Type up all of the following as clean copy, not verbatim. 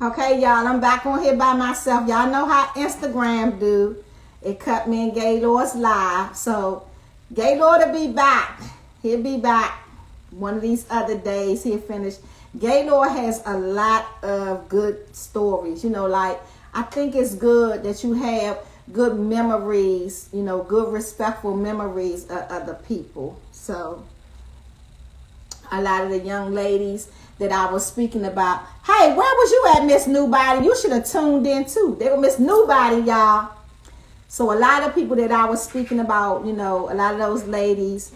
Okay, y'all, I'm back on here by myself. Y'all know how Instagram do. It cut me in Gaylord's live. So Gaylord will be back. He'll be back one of these other days. He'll finish. Gaylord has a lot of good stories. Like, I think it's good that you have good memories, good respectful memories of other people. So a lot of the young ladies that I was speaking about, hey, where was you at, Miss Nobody? You should have tuned in too. They were Miss Nobody, y'all. So a lot of people that I was speaking about, a lot of those ladies,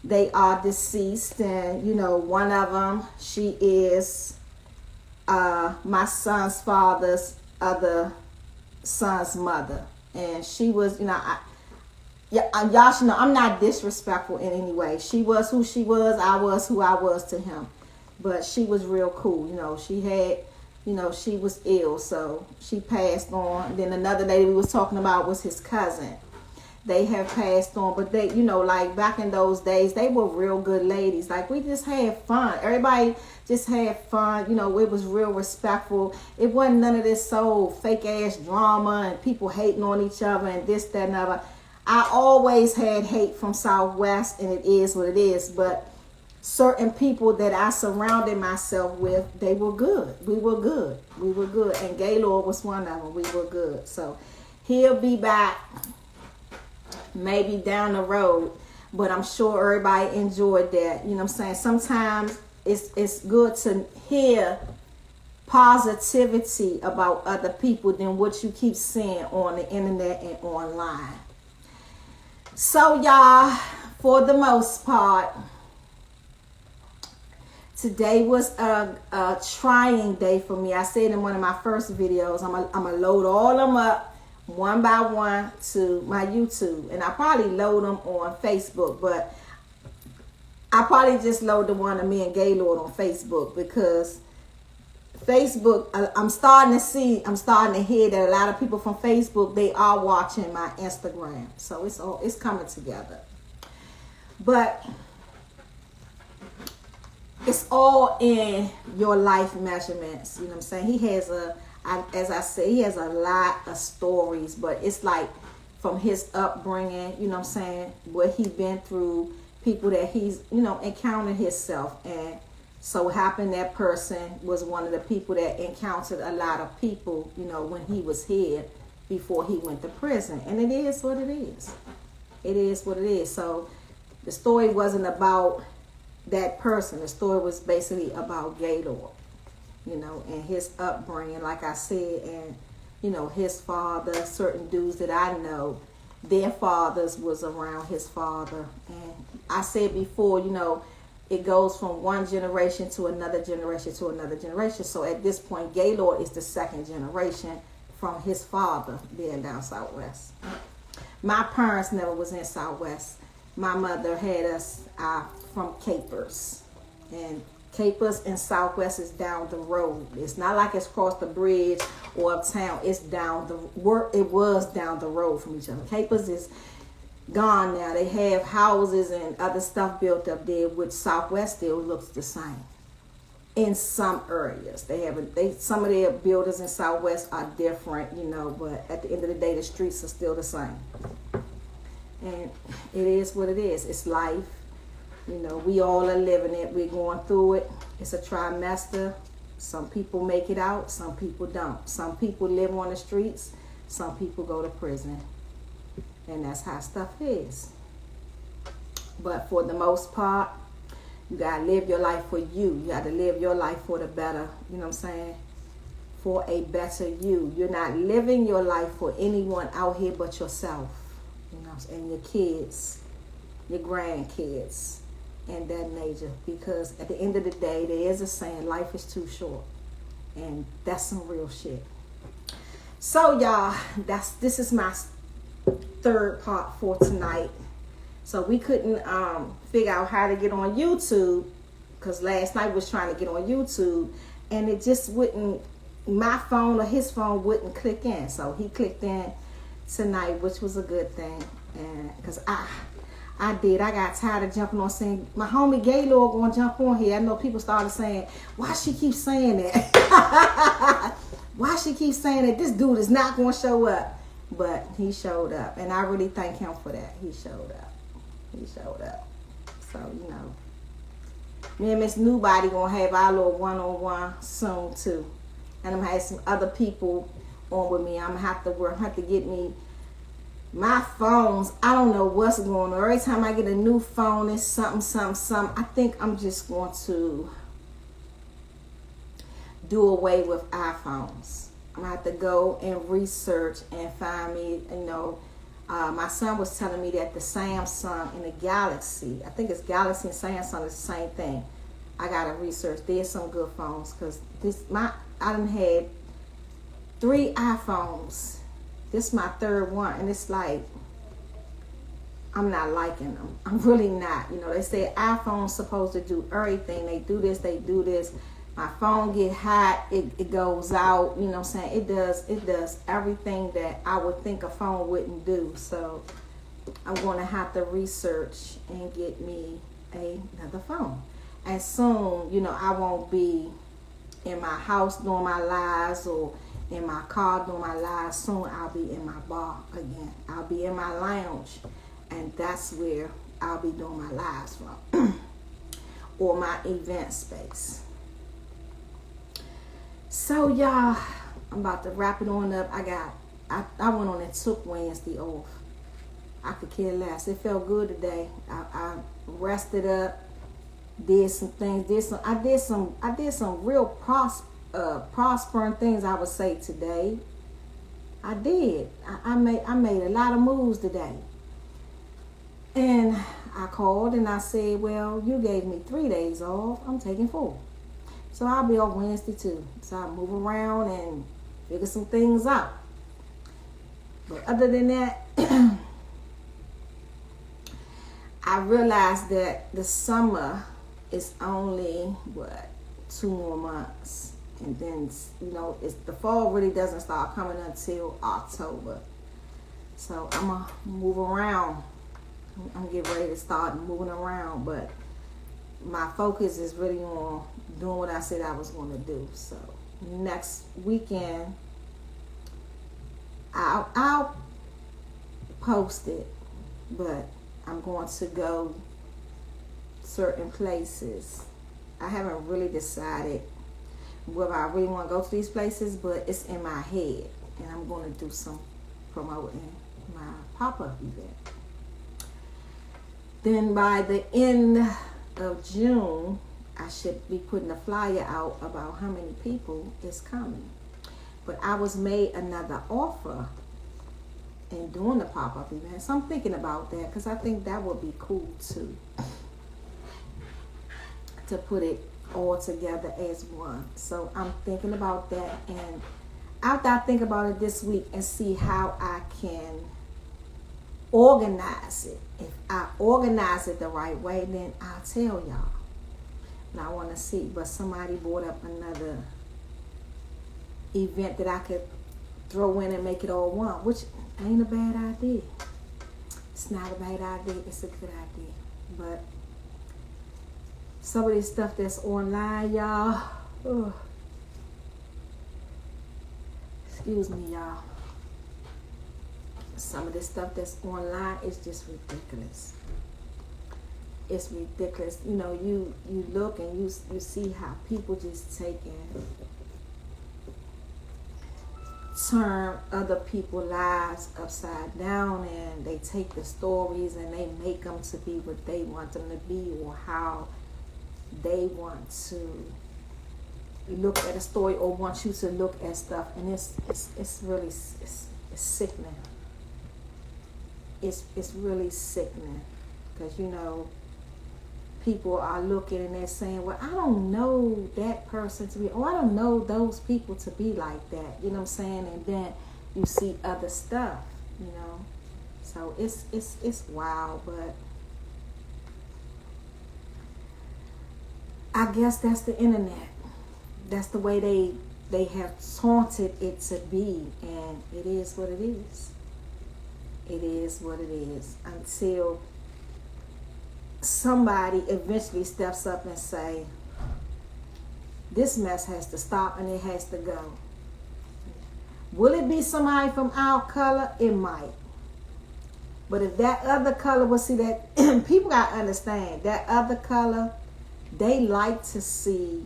they are deceased. And, one of them, she is my son's father's other son's mother. And she was, y'all should know I'm not disrespectful in any way. She was who she was. I was who I was to him. But she was real cool. She had, she was ill. So she passed on. Then another lady we was talking about was his cousin. They have passed on. But they, like back in those days, they were real good ladies. Like, we just had fun. Everybody just had fun. It was real respectful. It wasn't none of this so fake ass drama and people hating on each other and this, that, and other. I always had hate from Southwest, and it is what it is. But certain people that I surrounded myself with, they were good. We were good. We were good. And Gaylord was one of them. We were good. So he'll be back maybe down the road. But I'm sure everybody enjoyed that. You know what I'm saying? Sometimes it's good to hear positivity about other people than what you keep seeing on the internet and online. So y'all, for the most part, today was a trying day for me. I said in one of my first videos, I'm gonna load all of them up one by one to my YouTube. And I probably load them on Facebook, but I probably just load the one of me and Gaylord on Facebook, because Facebook, I'm starting to hear that a lot of people from Facebook, they are watching my Instagram. So it's coming together. But it's all in your life measurements. You know what I'm saying? He has as I say, he has a lot of stories, but it's like from his upbringing, you know what I'm saying, what he's been through, people that he's, encountered himself. And so happened that person was one of the people that encountered a lot of people, when he was here before he went to prison. And it is what it is. It is what it is. So the story wasn't about that person. The story was basically about Gaylord, and his upbringing, like I said, and, his father, certain dudes that I know, their fathers was around his father. And I said before, it goes from one generation to another generation to another generation. So at this point, Gaylord is the second generation from his father being down Southwest. My parents never was in Southwest. My mother had us from Capers. And Capers and Southwest is down the road. It's not like it's across the bridge or uptown. It's it was down the road from each other. Capers is gone now. They have houses and other stuff built up there, which Southwest still looks the same in some areas. Some of their buildings in Southwest are different, but at the end of the day, the streets are still the same. And it is what it is. It's life. We all are living it. We're going through it. It's a trimester. Some people make it out. Some people don't. Some people live on the streets. Some people go to prison. And that's how stuff is. But for the most part, you got to live your life for you. You got to live your life for the better. You know what I'm saying? For a better you. You're not living your life for anyone out here but yourself. And your kids, your grandkids, and that nature. Because at the end of the day, there is a saying, life is too short. And that's some real shit. So y'all, this is my third part for tonight. So we couldn't figure out how to get on YouTube, because last night was trying to get on YouTube and it just wouldn't, my phone or his phone wouldn't click in. So he clicked in tonight, which was a good thing. And because I got tired of jumping on saying my homie Gaylord gonna jump on here. I know people started saying, why she keep saying that? she keeps saying that this dude is not going to show up, but he showed up, and I really thank him for that. He showed up. So, you know, me and Miss Nobody gonna have our little one-on-one soon too, and I'm gonna have some other people on with me. I'm gonna have to get me my phones. I don't know what's going on. Every time I get a new phone, it's something. I think I'm just going to do away with iPhones. I'm gonna have to go and research and find me, you know. My son was telling me that the Samsung and the Galaxy, I think it's Galaxy and Samsung is the same thing. I gotta research. There's some good phones, because I done had 3 iPhones. This is my 3rd one, and it's like I'm not liking them. I'm really not. You know, they say iPhone's supposed to do everything. They do this. My phone get hot, it goes out, you know what I'm saying? It does everything that I would think a phone wouldn't do. So I'm going to have to research and get me another phone. And soon, you know, I won't be in my house doing my lives or in my car doing my lives. Soon I'll be in my bar again. I'll be in my lounge, and that's where I'll be doing my lives from. Or my event space. So y'all, I'm about to wrap it on up. I went on and took Wednesday off. I could care less. It felt good today. I rested up, did some things, I did some real prospering things, I would say, today. I did. I made a lot of moves today. And I called and I said, well, you gave me 3 days off. I'm taking 4. So I'll be off Wednesday too. So I'll move around and figure some things out. But other than that, I realized that the summer is only, 2 more months. And then, you know, the fall really doesn't start coming until October. So I'm going to move around. I'm getting ready to start moving around. But my focus is really on doing what I said I was going to do. So next weekend, I'll post it, but I'm going to go certain places. I haven't really decided whether I really want to go to these places, but it's in my head, and I'm going to do some promoting my pop-up event. Then by the end of June, I should be putting a flyer out about how many people is coming. But I was made another offer in doing the pop-up event. So I'm thinking about that, because I think that would be cool too, to put it all together as one. So I'm thinking about that, and after I think about it this week and see how I can organize it. If I organize it the right way, then I'll tell y'all. And I want to see. But somebody brought up another event that I could throw in and make it all one, which ain't a bad idea. It's not a bad idea. It's a good idea. But some of this stuff that's online, y'all. Excuse me, y'all. Some of this stuff that's online is just ridiculous. It's ridiculous. You know, you look and you see how people just turn other people's lives upside down, and they take the stories and they make them to be what they want them to be, or how they want to look at a story, or want you to look at stuff. And it's really sickening. It's really sickening, because, you know, people are looking and they're saying, well, I don't know that person to be, or I don't know those people to be like that. You know what I'm saying? And then you see other stuff, you know. So it's wild, but I guess that's the internet. That's the way they have taunted it to be, and it is what it is. It is what it is, until somebody eventually steps up and say, this mess has to stop and it has to go. Will it be somebody from our color? It might. But if that other color, well, see that people got to understand that other color, they like to see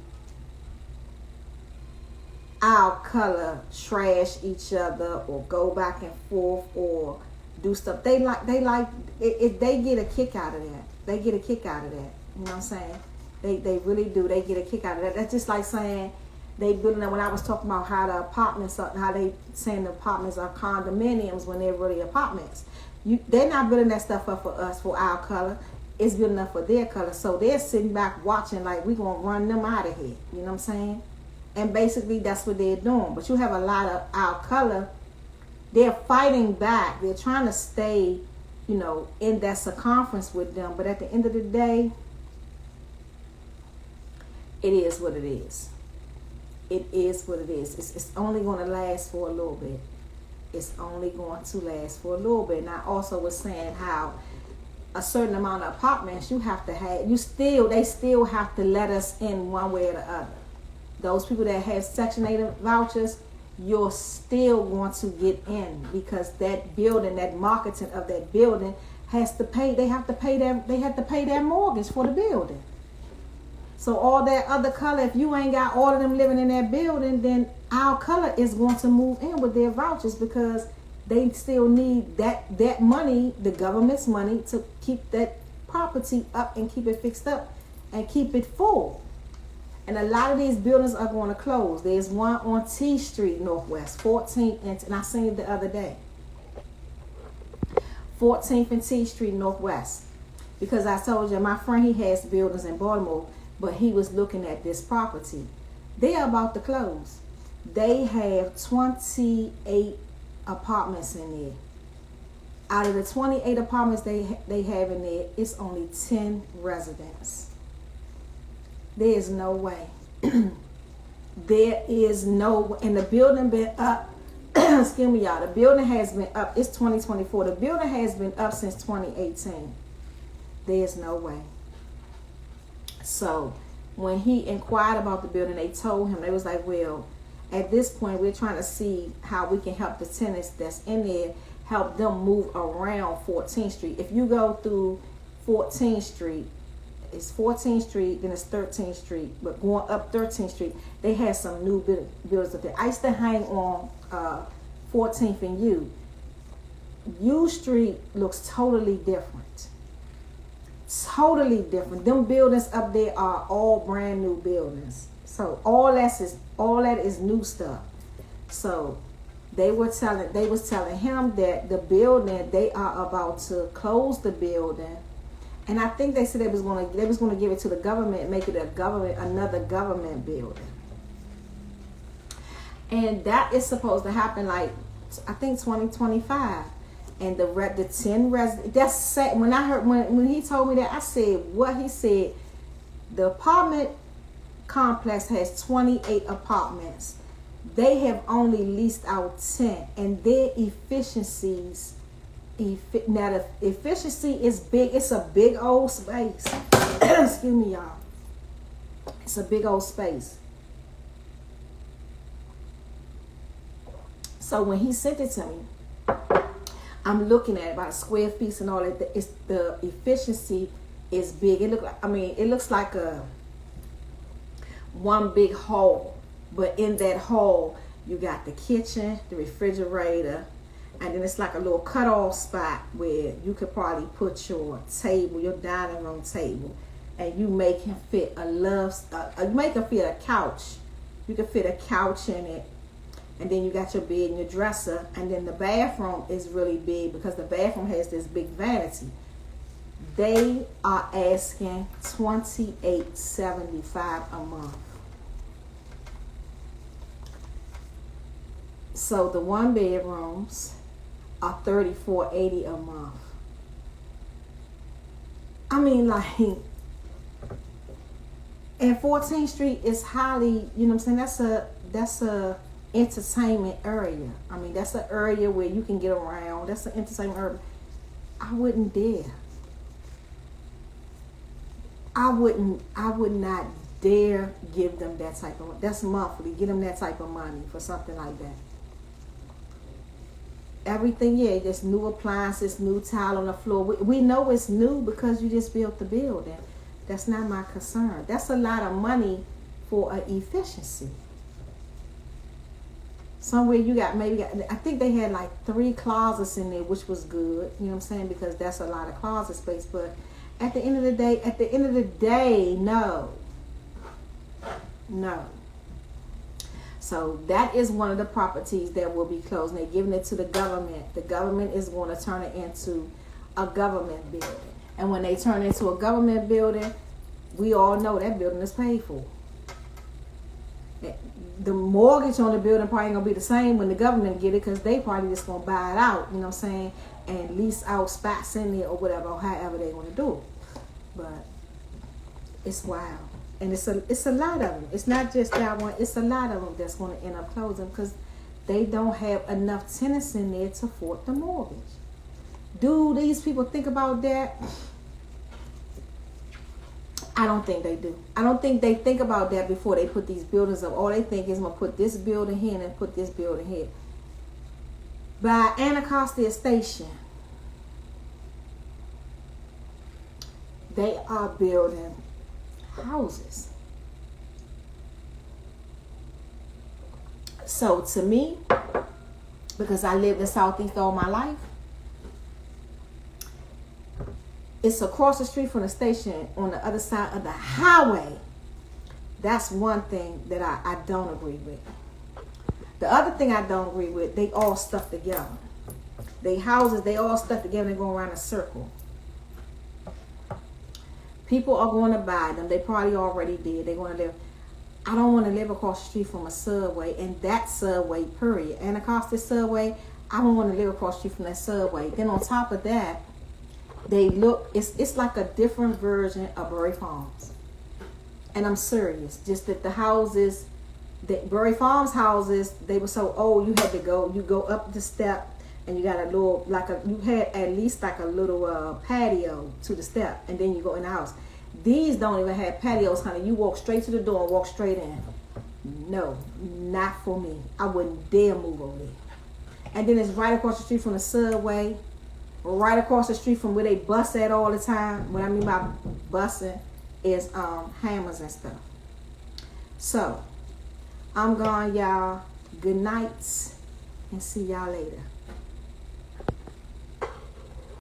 our color trash each other or go back and forth or do stuff. They get a kick out of that. They get a kick out of that. You know what I'm saying? They really do. They get a kick out of that. That's just like saying they building up. When I was talking about how the apartments are, how they saying the apartments are condominiums when they're really apartments. They're not building that stuff up for us, for our color. It's building up for their color. So they're sitting back watching like we gonna run them out of here. You know what I'm saying? And basically that's what they're doing. But you have a lot of our color. They're fighting back. They're trying to stay, in that circumference with them. But at the end of the day, it is what it is. It is what it is. It's only going to last for a little bit. It's only going to last for a little bit. And I also was saying how a certain amount of apartments you have to have, they still have to let us in one way or the other. Those people that have Section 8 vouchers, you're still going to get in because that building, that marketing of that building has to pay. They have to pay their mortgage for the building. So all that other color, if you ain't got all of them living in that building, then our color is going to move in with their vouchers because they still need that money, the government's money, to keep that property up and keep it fixed up and keep it full. And a lot of these buildings are going to close. There's one on T Street Northwest, 14th, and I seen it the other day. 14th and T Street Northwest. Because I told you, my friend, he has buildings in Baltimore, but he was looking at this property. They are about to close. They have 28 apartments in there. Out of the 28 apartments they have in there, it's only 10 residents. There is no way. There is no, and the building been up, excuse me y'all, the building has been up, it's 2024, the building has been up since 2018. There's no way. So when he inquired about the building, they told him, they was like, well, at this point, we're trying to see how we can help the tenants that's in there, help them move around 14th Street. If you go through 14th Street, it's 14th Street, then it's 13th Street. But going up 13th Street, they had some new buildings up there. I used to hang on 14th and U. U Street looks totally different. Totally different. Them buildings up there are all brand new buildings. So all that is new stuff. So they was telling him that the building, they are about to close the building. And I think they said they was going to give it to the government and make it another government building. And that is supposed to happen like, I think 2025. And the 10 residents, that's sad. When I heard, when he told me that, I said, what he said, the apartment complex has 28 apartments. They have only leased out 10, and their efficiencies, now the efficiency is big. It's a big old space. Excuse me, y'all. It's a big old space. So when he sent it to me, I'm looking at it by square feet and all that. The efficiency is big. It looks like a one big hall, but in that hall you got the kitchen, the refrigerator, and then it's like a little cut-off spot where you could probably put your table, your dining room table, and you make him fit a couch. You can fit a couch in it. And then you got your bed and your dresser. And then the bathroom is really big because the bathroom has this big vanity. They are asking $28.75 a month. So the one bedrooms are $34.80 a month. I mean, like, and 14th Street is highly, you know what I'm saying? That's a entertainment area. I mean, that's an area where you can get around. That's an entertainment area. I wouldn't dare. I would not dare give them that type of, that's monthly, give them that type of money for something like that. Everything, yeah, there's new appliances, new tile on the floor. We know it's new because you just built the building. That's not my concern. That's a lot of money for an efficiency. Somewhere you got I think they had like 3 closets in there, which was good. You know what I'm saying? Because that's a lot of closet space. But at the end of the day, no. So that is one of the properties that will be closed. They're giving it to the government. The government is going to turn it into a government building. And when they turn it into a government building, we all know that building is paid for. The mortgage on the building probably ain't going to be the same when the government get it, because they probably just going to buy it out, you know what I'm saying, and lease out spots in there or whatever, or however they want to do it. But it's wild. And it's a lot of them. It's not just that one. It's a lot of them that's going to end up closing because they don't have enough tenants in there to afford the mortgage. Do these people think about that? I don't think they do. I don't think they think about that before they put these buildings up. All they think is, I'm going to put this building here and put this building here. By Anacostia Station, they are building houses. So to me, because I lived in Southeast all my life, it's across the street from the station on the other side of the highway. That's one thing that I don't agree with. The other thing I don't agree with, they all stuck together. They houses, they all stuck together and go around a circle. People are going to buy them. They probably already did. They're going to live. I don't want to live across the street from a subway, and that subway, period. Anacostia subway, I don't want to live across the street from that subway. Then on top of that, they look, it's like a different version of Bury Farms. And I'm serious. Just that the houses, Bury Farms houses, they were so old, you go up the step, and you got a little, you had at least like a little patio to the step, and then you go in the house. These don't even have patios, honey. You walk straight to the door and walk straight in. No, not for me. I wouldn't dare move over there. And then it's right across the street from the subway, right across the street from where they bus at all the time. What I mean by busing is hammers and stuff. So, I'm gone, y'all. Good nights, and see y'all later.